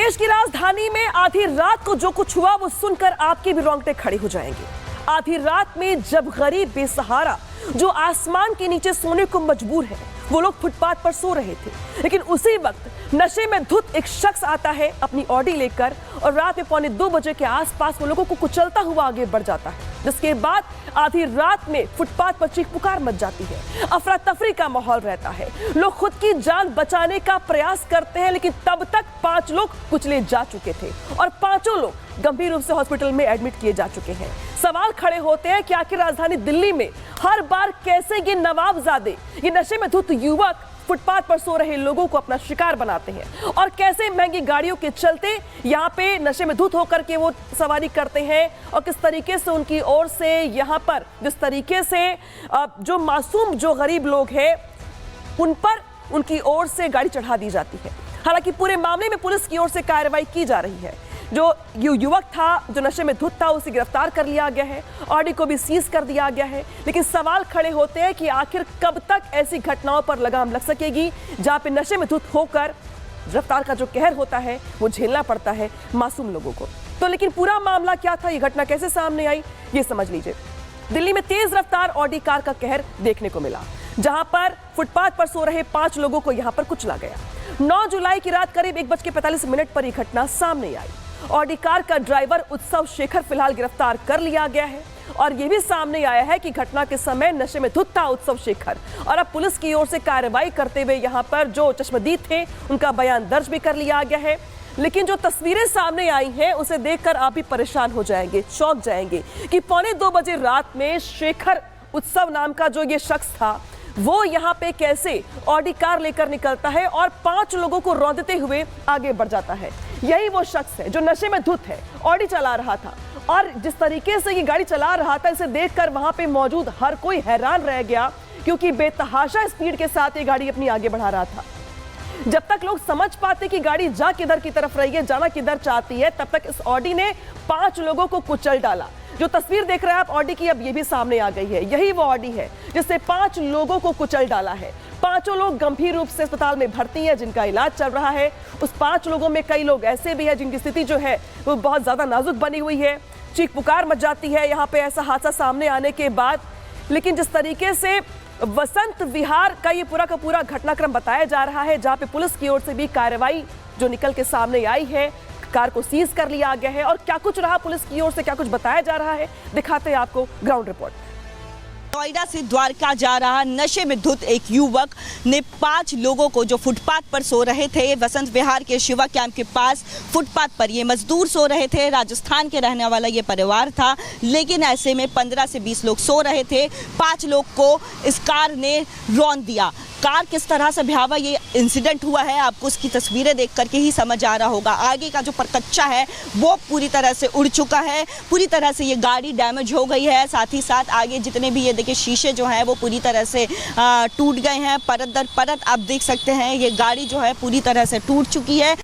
देश की राजधानी में आधी रात को जो कुछ हुआ वो सुनकर आपके भी रोंगटे खड़े हो जाएंगे। आधी रात में जब गरीब बेसहारा जो आसमान के नीचे सोने को मजबूर है, वो लोग फुटपाथ पर सो रहे थे, लेकिन उसी वक्त नशे में धुत एक शख्स आता है अपनी ऑडी लेकर और रात में 1:45 बजे के आसपास वो लोगों को कुचलता हुआ आगे बढ़ जाता है। जिसके बाद आधी रात में फुटपाथ पर चीख पुकार मच जाती है, अफरा तफरी का माहौल रहता है, लोग खुद की जान बचाने का प्रयास करते हैं, लेकिन तब तक 5 लोग कुचले जा चुके थे और 5 लोग गंभीर रूप से हॉस्पिटल में एडमिट किए जा चुके हैं। सवाल खड़े होते हैं कि आखिर राजधानी दिल्ली में हर बार कैसे ये नवाबजादे, ये नशे में धुत युवक फुटपाथ पर सो रहे लोगों को अपना शिकार बनाते हैं और कैसे महंगी गाड़ियों के चलते यहाँ पे नशे में धुत होकर के वो सवारी करते हैं और किस तरीके से उनकी ओर से यहाँ पर जिस तरीके से जो मासूम जो गरीब लोग हैं उन पर उनकी ओर से गाड़ी चढ़ा दी जाती है। हालांकि पूरे मामले में पुलिस की ओर से कार्रवाई की जा रही है। जो युवक था जो नशे में धुत था उसे गिरफ्तार कर लिया गया है, ऑडी को भी सीज कर दिया गया है, लेकिन सवाल खड़े होते हैं कि आखिर कब तक ऐसी घटनाओं पर लगाम लग सकेगी जहां पे नशे में धुत होकर गिरफ्तार का जो कहर होता है वो झेलना पड़ता है मासूम लोगों को। तो लेकिन पूरा मामला क्या था, ये घटना कैसे सामने आई, ये समझ लीजिए। दिल्ली में तेज रफ्तार ऑडी कार का कहर देखने को मिला, जहां पर फुटपाथ पर सो रहे 5 लोगों को यहां पर कुचला गया। 9 जुलाई की रात करीब 1:45 पर यह घटना सामने आई। ऑडी कार का ड्राइवर उत्सव शेखर फिलहाल गिरफ्तार कर लिया गया है और यह भी सामने आया है कि घटना के समय नशे में धुत था उत्सव शेखर और अब पुलिस की ओर से कार्रवाई करते हुए यहां पर जो चश्मदीद थे उनका बयान दर्ज भी कर लिया गया है। लेकिन जो तस्वीरें सामने आई हैं उसे देखकर आप भी परेशान हो जाएंगे, चौंक जाएंगे कि 1:45 बजे रात में शेखर उत्सव नाम का जो ये शख्स था वो यहाँ पे कैसे ऑडी कार लेकर निकलता है और 5 लोगों को रौंदते हुए आगे बढ़ जाता है। यही वो शख्स है जो नशे में धुत है, ऑडी चला रहा था और जिस तरीके से ये गाड़ी चला रहा था इसे देखकर वहां पे मौजूद हर कोई हैरान रह गया, क्योंकि बेतहाशा स्पीड के साथ ये गाड़ी अपनी आगे बढ़ा रहा था। जब तक लोग समझ पाते कि गाड़ी जा किधर की तरफ रही है, जाना किधर चाहती है, तब तक इस ऑडी ने 5 लोगों को कुचल डाला। जो तस्वीर देख रहे हैं आप ऑडी की, अब ये भी सामने आ गई है। यही वो ऑडी है जिससे 5 लोगों को कुचल डाला है। 5 लोग गंभीर रूप से अस्पताल में भर्ती हैं, जिनका इलाज चल रहा है। उस 5 लोगों में कई लोग ऐसे भी हैं जिनकी स्थिति जो है वो बहुत ज्यादा नाजुक बनी हुई है। चीख पुकार मच जाती है यहाँ पे ऐसा हादसा सामने आने के बाद। लेकिन जिस तरीके से वसंत विहार का ये पूरा का पूरा घटनाक्रम बताया जा रहा है, जहाँ पे पुलिस की ओर से भी कार्रवाई जो निकल के सामने आई है, कार को सीज कर लिया गया है और क्या कुछ रहा पुलिस की ओर से, क्या कुछ बताया जा रहा है, दिखाते हैं आपको ग्राउंड रिपोर्ट। नोएडा से द्वारका जा रहा नशे में धुत एक युवक ने 5 लोगों को जो फुटपाथ पर सो रहे थे, वसंत विहार के शिवा कैंप के पास फुटपाथ पर ये मजदूर सो रहे थे। राजस्थान के रहने वाला ये परिवार था, लेकिन ऐसे में 15 से 20 लोग सो रहे थे। 5 लोग को इस कार ने रौंद दिया। कार किस तरह से भयावह ये इंसिडेंट हुआ है आपको उसकी तस्वीरें देख करके ही समझ आ रहा होगा। आगे का जो परकच्चा है वो पूरी तरह से उड़ चुका है, पूरी तरह से ये गाड़ी डैमेज हो गई है। साथ ही साथ आगे जितने भी ये देखिए शीशे जो हैं वो पूरी तरह से टूट गए हैं, परत दर परत आप देख सकते हैं। ये गाड़ी जो है पूरी तरह से टूट चुकी है।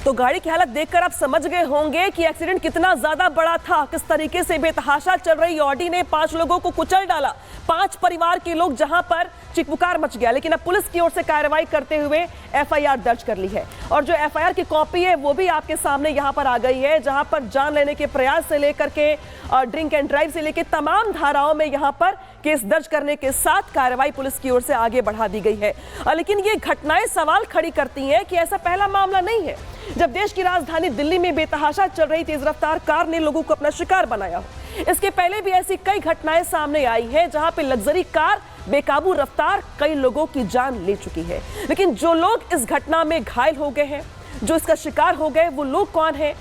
तो गाड़ी की हालत देखकर आप समझ गए होंगे कि एक्सीडेंट कितना ज्यादा बड़ा था। किस तरीके से बेतहाशा चल रही ऑडी ने 5 लोगों को कुचल डाला। 5 परिवार के लोग जहां पर चिकपुकार मच गया, लेकिन अब पुलिस की ओर से कार्रवाई करते हुए एफआईआर दर्ज कर ली है और जो एफआईआर की कॉपी है वो भी आपके सामने यहां पर आ गई है, जहां पर जान लेने के प्रयास से लेकर के ड्रिंक एंड ड्राइव से लेकर तमाम धाराओं में यहां पर केस दर्ज करने के साथ कार्रवाई पुलिस की ओर से आगे बढ़ा दी गई है। लेकिन ये घटनाएं सवाल खड़ी करती हैं कि ऐसा पहला मामला नहीं है जब देश की राजधानी दिल्ली में बेतहाशा चल रही तेज रफ्तार कार ने लोगों को अपना शिकार बनाया हो। इसके पहले भी ऐसी कई घटनाएं सामने आई है जहां पे लग्जरी कार बेकाबू रफ्तार कई लोगों की जान ले चुकी है। लेकिन जो लोग इस घटना में घायल हो गए हैं, जो इसका शिकार हो गए, वो लोग कौन है,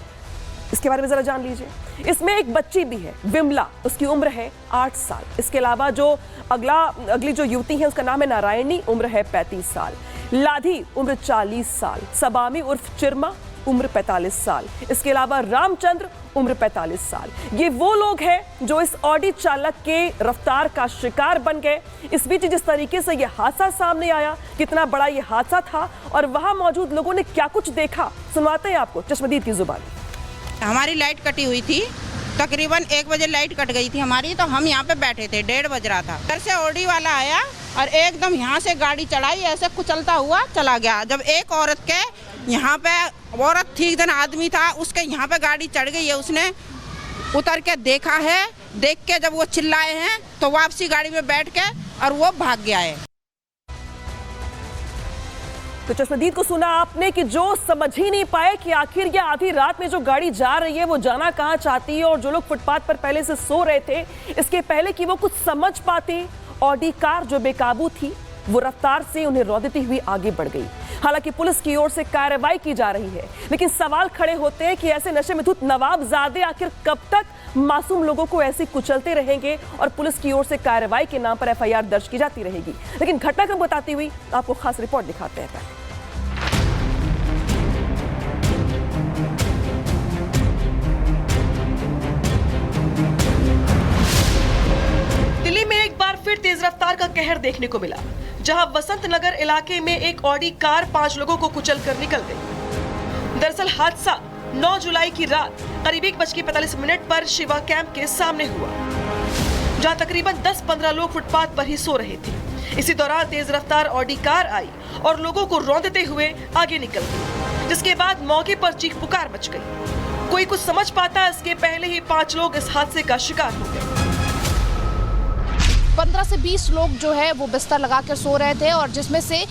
इसके बारे में जरा जान लीजिए। इसमें एक बच्ची भी है, विमला, उसकी उम्र है 8 साल। इसके अलावा जो अगली जो युवती है उसका नाम है नारायणी, उम्र है 35 साल। लाधी उम्र 40 साल। सबामी उर्फ चिरमा उम्र 45 साल। इसके अलावा रामचंद्र उम्र 45 साल। ये वो लोग हैं जो इस ऑडी चालक के रफ्तार का शिकार बन गए। इस बीच जिस तरीके से ये हादसा सामने आया, कितना बड़ा ये हादसा था और वहां मौजूद लोगों ने क्या कुछ देखा, सुनवाते हैं आपको चश्मदीद की जुबान। हमारी लाइट कटी हुई थी, तकरीबन 1 बजे लाइट कट गई थी हमारी, तो हम यहाँ पे बैठे थे, 1:30 बज रहा था। घर से ऑडी वाला आया और एकदम यहाँ से गाड़ी चढ़ाई, ऐसे कुचलता हुआ चला गया। जब एक औरत के यहाँ पे औरत थी, जन आदमी था, उसके यहाँ पे गाड़ी चढ़ गई है। उसने उतर के देखा है, देख के जब वो चिल्लाए हैं तो वापसी गाड़ी में बैठ के और वो भाग गया है। तो चश्मदीद को सुना आपने कि जो समझ ही नहीं पाए कि आखिर ये आधी रात में जो गाड़ी जा रही है वो जाना कहाँ चाहती है, और जो लोग फुटपाथ पर पहले से सो रहे थे इसके पहले कि वो कुछ समझ पाते, ऑडी कार जो बेकाबू थी वो रफ्तार से उन्हें रौंदती हुई आगे बढ़ गई। हालांकि पुलिस की ओर से कार्रवाई की जा रही है, लेकिन सवाल खड़े होते हैं कि ऐसे नशे में धुत नवाबजादे आखिर कब तक मासूम लोगों को ऐसे कुचलते रहेंगे और पुलिस की ओर से कार्रवाई के नाम पर एफआईआर दर्ज की जाती रहेगी। लेकिन घटनाक्रम बताती हुई आपको खास रिपोर्ट दिखाते हैं। दिल्ली में एक बार फिर तेज रफ्तार का कहर देखने को मिला, जहां वसंत नगर इलाके में एक ऑडी कार 5 लोगों को कुचल कर निकल गई। दरअसल हादसा 9 जुलाई की रात करीब 1:45 पर शिवा कैंप के सामने हुआ, जहां तकरीबन 10-15 लोग फुटपाथ पर ही सो रहे थे। इसी दौरान तेज रफ्तार ऑडी कार आई और लोगों को रौंदते हुए आगे निकल गई, जिसके बाद मौके पर चीख पुकार मच गई। कोई कुछ समझ पाता इसके पहले ही 5 लोग इस हादसे का शिकार हो गए। 15 से 20 लोग जो है वो बिस्तर लगा कर सो रहे थे, और जिसमें से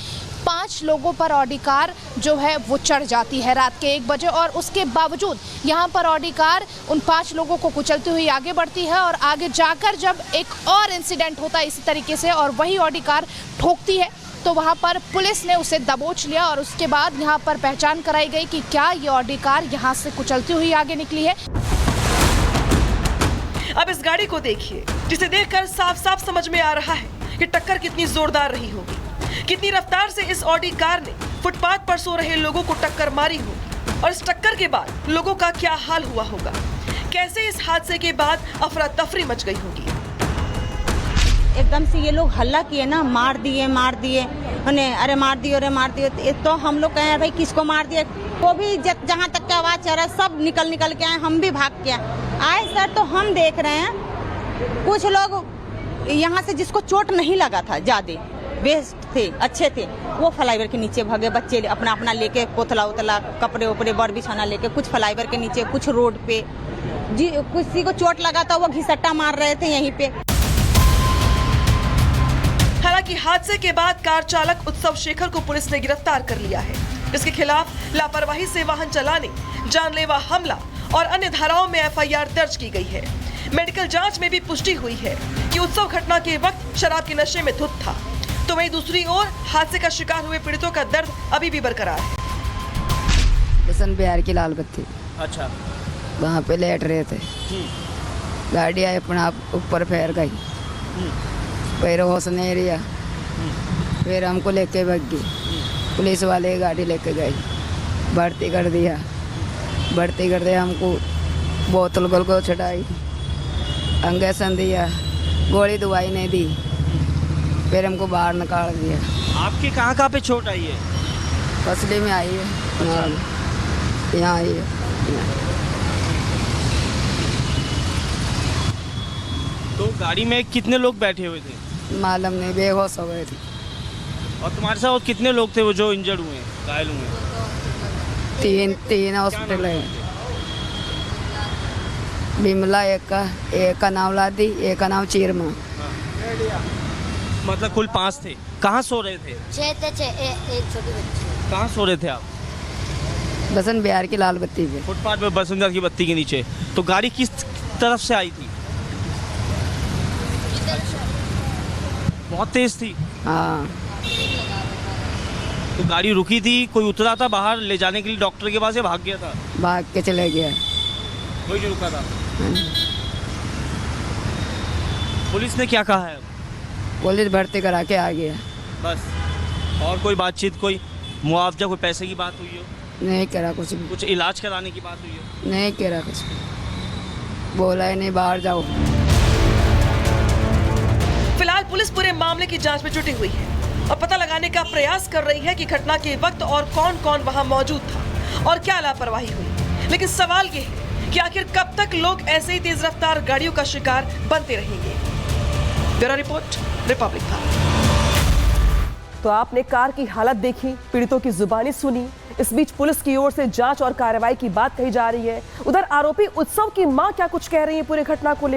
5 लोगों पर ऑडी कार जो है वो चढ़ जाती है रात के 1 बजे, और उसके बावजूद यहाँ पर ऑडी कार उन 5 लोगों को कुचलती हुई आगे बढ़ती है। और आगे जाकर जब एक और इंसिडेंट होता है इसी तरीके से और वही ऑडी कार ठोकती है, तो वहाँ पर पुलिस ने उसे दबोच लिया और उसके बाद यहाँ पर पहचान कराई गई कि क्या ये ऑडी कार यहाँ से कुचलती हुई आगे निकली है। अब इस गाड़ी को देखिए, जिसे देखकर साफ साफ समझ में आ रहा है कि टक्कर कितनी जोरदार रही होगी, कितनी रफ्तार से इस ऑडी कार ने फुटपाथ पर सो रहे लोगों को टक्कर मारी होगी, और इस टक्कर के बाद लोगों का क्या हाल हुआ होगा, कैसे इस हादसे के बाद अफरा तफरी मच गई होगी। एकदम से ये लोग हल्ला किए ना, मार दिए उन्हें, अरे मार दिए, तो हम लोग कहे भाई किसको मार दिए, वो भी जहाँ तक की आवाज आ रहा है सब निकल के आए, हम भी भाग के आए सर। तो हम देख रहे हैं कुछ लोग यहाँ से जिसको चोट नहीं लगा था, ज्यादा बेस्ट थे, अच्छे थे, वो फ्लाईओवर के नीचे भागे, बच्चे अपना लेके पोतला कपड़े उपड़े बड़ बिछाना लेके, कुछ फ्लाईओवर के नीचे, कुछ रोड पे, जी किसी को चोट लगा था वो घिसट्टा मार रहे थे यहीं पे। हालांकि हादसे के बाद कार चालक उत्सव शेखर को पुलिस ने गिरफ्तार कर लिया है। इसके खिलाफ लापरवाही से वाहन चलाने, जानलेवा हमला और अन्य धाराओं में एफआईआर दर्ज की गई है। मेडिकल जांच में भी पुष्टि हुई है कि उत्सव घटना के वक्त शराब के नशे में धुत था। तो वहीं दूसरी ओर हादसे का शिकार हुए पीड़ितों का दर्द अभी भी बरकरार है। बसंत बिहार की लाल बत्ती, अच्छा, वहाँ पे लेट रहे थे, गाड़ी आई अपने आप ऊपर फेर गई, पैर होश नहीं रिया, फिर हमको लेके भाग गई, पुलिस वाले गाड़ी लेके गई, भर्ती कर दिया, हमको बोतल गोल को छटाई, इंजेक्शन दिया, गोली दवाई नहीं दी, फिर हमको बाहर निकाल दिया। आपके कहाँ पे चोट आई है? फसली में आई है, यहाँ आई है। तो गाड़ी में कितने लोग बैठे हुए थे? मालूम नहीं, बेहोश हो गए थे। और तुम्हारे साथ और कितने लोग थे वो जो इंजर्ड हुए, घायल हुए? तीन हॉस्पिटल है, बिमला एक का नाम लादी, एक का नाम चीरमा। मतलब कुल 5 थे। कहाँ सो रहे थे? 6 थे, एक छोटी बच्ची। कहाँ सो रहे थे आप? बसंत बिहार की लाल बत्ती पे, फुटपाथ पे बसंत बिहार की बत्ती के नीचे। तो गाड़ी किस तरफ से आई थी? बहुत तेज थी। हाँ। तो गाड़ी रुकी थी, कोई उतरा था बाहर ले जाने के लिए डॉक्टर के पास, या भाग गया था? भाग के चले गया। कोई जो रुका था। पुलिस ने क्या कहा है? पुलिस भर्ती करा के आ गया बस। और कोई बातचीत, कोई मुआवजा, कोई पैसे की बात हुई हो? नहीं करा कुछ भी, कुछ इलाज कराने की बात हुई हो? नहीं करा कुछ, बोला ही नहीं बाहर जाओ। फिलहाल पुलिस पूरे मामले की जांच में जुटी हुई है और पता लगाने का प्रयास कर रही है कि घटना के वक्त और कौन कौन वहां मौजूद था और क्या लापरवाही हुई। लेकिन सवाल ये है कि आखिर कब तक लोग ऐसे ही तेज रफ्तार गाड़ियों का शिकार बनते रहेंगे। Bureau report, Republic Bharat. तो आपने कार की हालत देखी, पीड़ितों की जुबानी सुनी। इस बीच पुलिस की ओर से जांच और कार्रवाई की बात कही जा रही है। उधर आरोपी उत्सव की मां क्या कुछ कह रही है पूरी घटना को लेकर।